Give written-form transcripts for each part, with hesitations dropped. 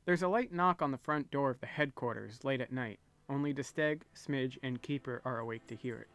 There's a light knock on the front door of the headquarters late at night. Only Desteg, Smidge, and Keeper are awake to hear it.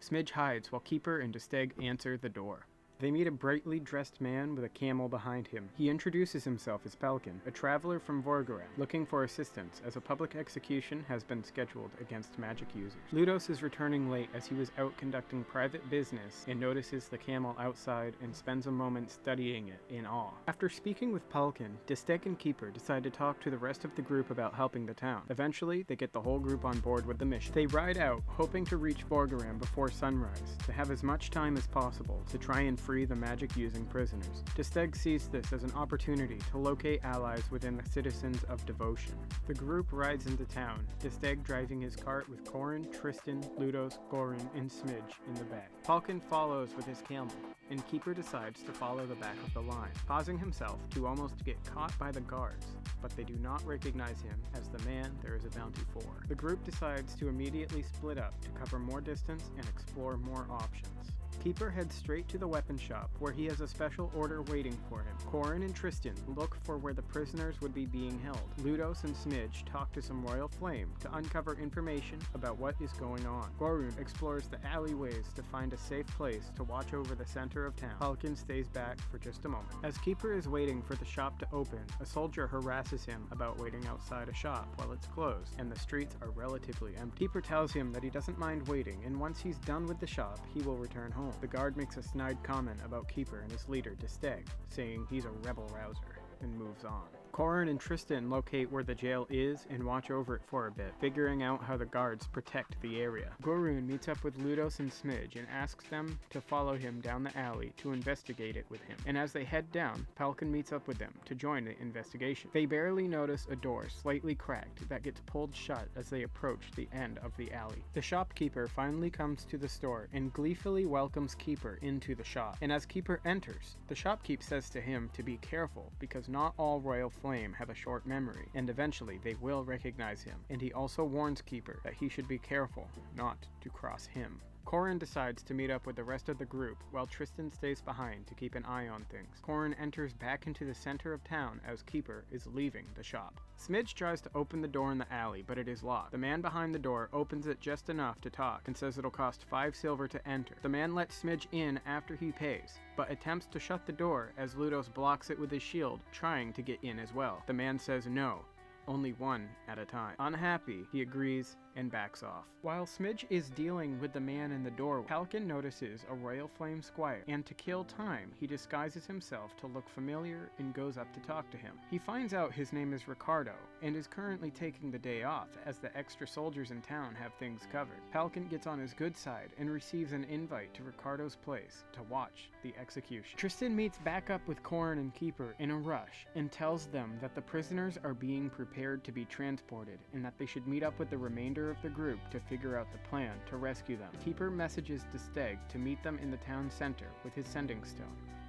Smidge hides while Keeper and Desteg answer the door. They meet a brightly dressed man with a camel behind him. He introduces himself as Palkin, a traveler from Vorgoram, looking for assistance as a public execution has been scheduled against magic users. Ludos is returning late as he was out conducting private business and notices the camel outside and spends a moment studying it in awe. After speaking with Palkin, Desteg and Keeper decide to talk to the rest of the group about helping the town. Eventually, they get the whole group on board with the mission. They ride out, hoping to reach Vorgoram before sunrise, to have as much time as possible to try and free the magic-using prisoners. Desteg sees this as an opportunity to locate allies within the citizens of Devotion. The group rides into town, Desteg driving his cart with Corin, Tristan, Ludos, Gorin, and Smidge in the back. Palkin follows with his camel, and Keeper decides to follow the back of the line, causing himself to almost get caught by the guards, but they do not recognize him as the man there is a bounty for. The group decides to immediately split up to cover more distance and explore more options. Keeper heads straight to the weapon shop, where he has a special order waiting for him. Corin and Tristan look for where the prisoners would be being held. Ludos and Smidge talk to some Royal Flame to uncover information about what is going on. Gorun explores the alleyways to find a safe place to watch over the center of town. Palkin stays back for just a moment. As Keeper is waiting for the shop to open, a soldier harasses him about waiting outside a shop while it's closed, and the streets are relatively empty. Keeper tells him that he doesn't mind waiting, and once he's done with the shop, he will return home. The guard makes a snide comment about Keeper and his leader, Desteg, saying he's a rebel rouser, and moves on. Corin and Tristan locate where the jail is and watch over it for a bit, figuring out how the guards protect the area. Gorun meets up with Ludos and Smidge and asks them to follow him down the alley to investigate it with him. And as they head down, Palkin meets up with them to join the investigation. They barely notice a door slightly cracked that gets pulled shut as they approach the end of the alley. The shopkeeper finally comes to the store and gleefully welcomes Keeper into the shop. And as Keeper enters, the shopkeep says to him to be careful because not all Royal Flame have a short memory, and eventually they will recognize him, and he also warns Keeper that he should be careful not to cross him. Corin decides to meet up with the rest of the group, while Tristan stays behind to keep an eye on things. Corin enters back into the center of town as Keeper is leaving the shop. Smidge tries to open the door in the alley, but it is locked. The man behind the door opens it just enough to talk and says it'll cost 5 silver to enter. The man lets Smidge in after he pays, but attempts to shut the door as Ludos blocks it with his shield, trying to get in as well. The man says no, only one at a time. Unhappy, he agrees and backs off. While Smidge is dealing with the man in the door, Palkin notices a Royal Flame squire, and to kill time, he disguises himself to look familiar and goes up to talk to him. He finds out his name is Ricardo, and is currently taking the day off, as the extra soldiers in town have things covered. Palkin gets on his good side and receives an invite to Ricardo's place to watch the execution. Tristan meets back up with Corin and Keeper in a rush, and tells them that the prisoners are being prepared to be transported, and that they should meet up with the remainder of the group to figure out the plan to rescue them. Keeper messages Desteg to meet them in the town center with his sending stone,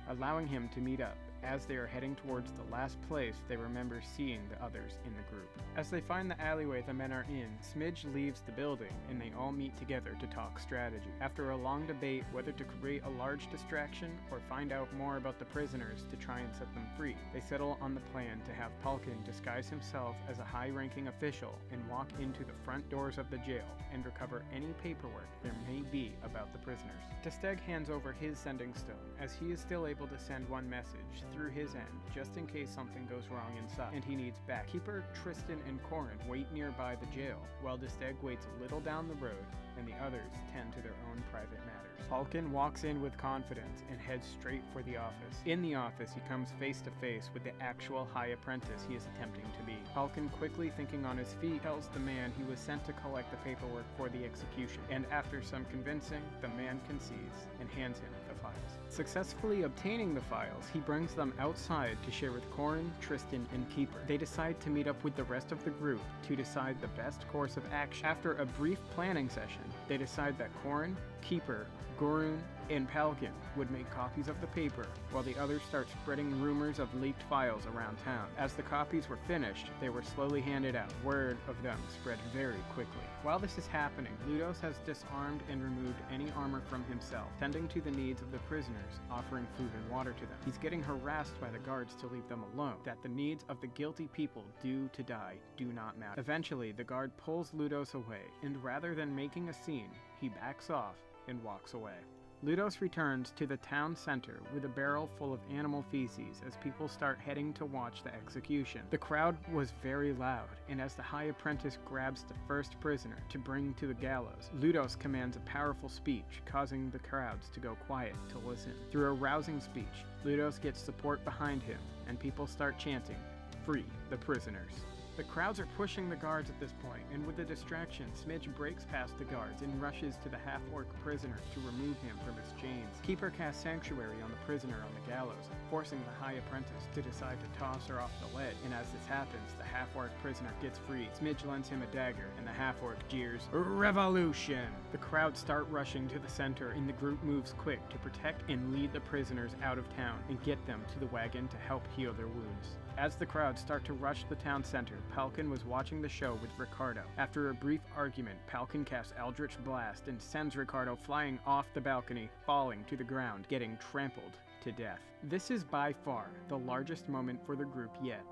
allowing him to meet up as they are heading towards the last place they remember seeing the others in the group. As they find the alleyway the men are in, Smidge leaves the building and they all meet together to talk strategy. After a long debate whether to create a large distraction or find out more about the prisoners to try and set them free, they settle on the plan to have Palkin disguise himself as a high-ranking official and walk into the front doors of the jail and recover any paperwork there may be about the prisoners. Desteg hands over his sending stone, as he is still able to send one message through his end, just in case something goes wrong inside, and he needs back. Keeper, Tristan, and Corin wait nearby the jail, while Desteg waits a little down the road, and the others tend to their own private matters. Palkin walks in with confidence and heads straight for the office. In the office, he comes face to face with the actual high apprentice he is attempting to be. Palkin, quickly thinking on his feet, tells the man he was sent to collect the paperwork for the execution, and after some convincing, the man concedes and hands him the files. Successfully obtaining the files, he brings them outside to share with Corin, Tristan, and Keeper. They decide to meet up with the rest of the group to decide the best course of action. After a brief planning session, they decide that Corin, Keeper, Gorun, and Palkin would make copies of the paper, while the others start spreading rumors of leaked files around town. As the copies were finished, they were slowly handed out. Word of them spread very quickly. While this is happening, Ludos has disarmed and removed any armor from himself, tending to the needs of the prisoners, offering food and water to them. He's getting harassed by the guards to leave them alone, that the needs of the guilty people due to die do not matter. Eventually, the guard pulls Ludos away, and rather than making a scene, he backs off and walks away. Ludos returns to the town center with a barrel full of animal feces as people start heading to watch the execution. The crowd was very loud, and as the High Apprentice grabs the first prisoner to bring to the gallows, Ludos commands a powerful speech, causing the crowds to go quiet to listen. Through a rousing speech, Ludos gets support behind him, and people start chanting, "Free the prisoners." The crowds are pushing the guards at this point, and with the distraction, Smidge breaks past the guards and rushes to the half-orc prisoner to remove him from his chains. Keeper casts Sanctuary on the prisoner on the gallows, forcing the High Apprentice to decide to toss her off the ledge, and as this happens, the half-orc prisoner gets freed. Smidge lends him a dagger, and the half-orc jeers, "Revolution!" The crowds start rushing to the center, and the group moves quick to protect and lead the prisoners out of town and get them to the wagon to help heal their wounds. As the crowds start to rush the town center, Palkin was watching the show with Ricardo. After a brief argument, Palkin casts Eldritch Blast and sends Ricardo flying off the balcony, falling to the ground, getting trampled to death. This is by far the largest moment for the group yet.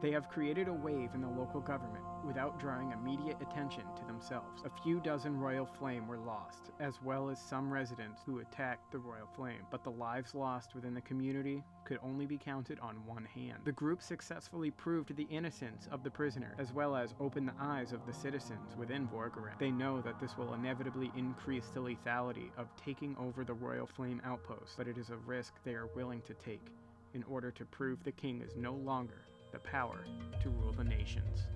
They have created a wave in the local government without drawing immediate attention to themselves. A few dozen Royal Flame were lost, as well as some residents who attacked the Royal Flame, but the lives lost within the community could only be counted on one hand. The group successfully proved the innocence of the prisoner, as well as opened the eyes of the citizens within Vorgorod. They know that this will inevitably increase the lethality of taking over the Royal Flame outpost, but it is a risk they are willing to take in order to prove the king is no longer the power to rule the nations.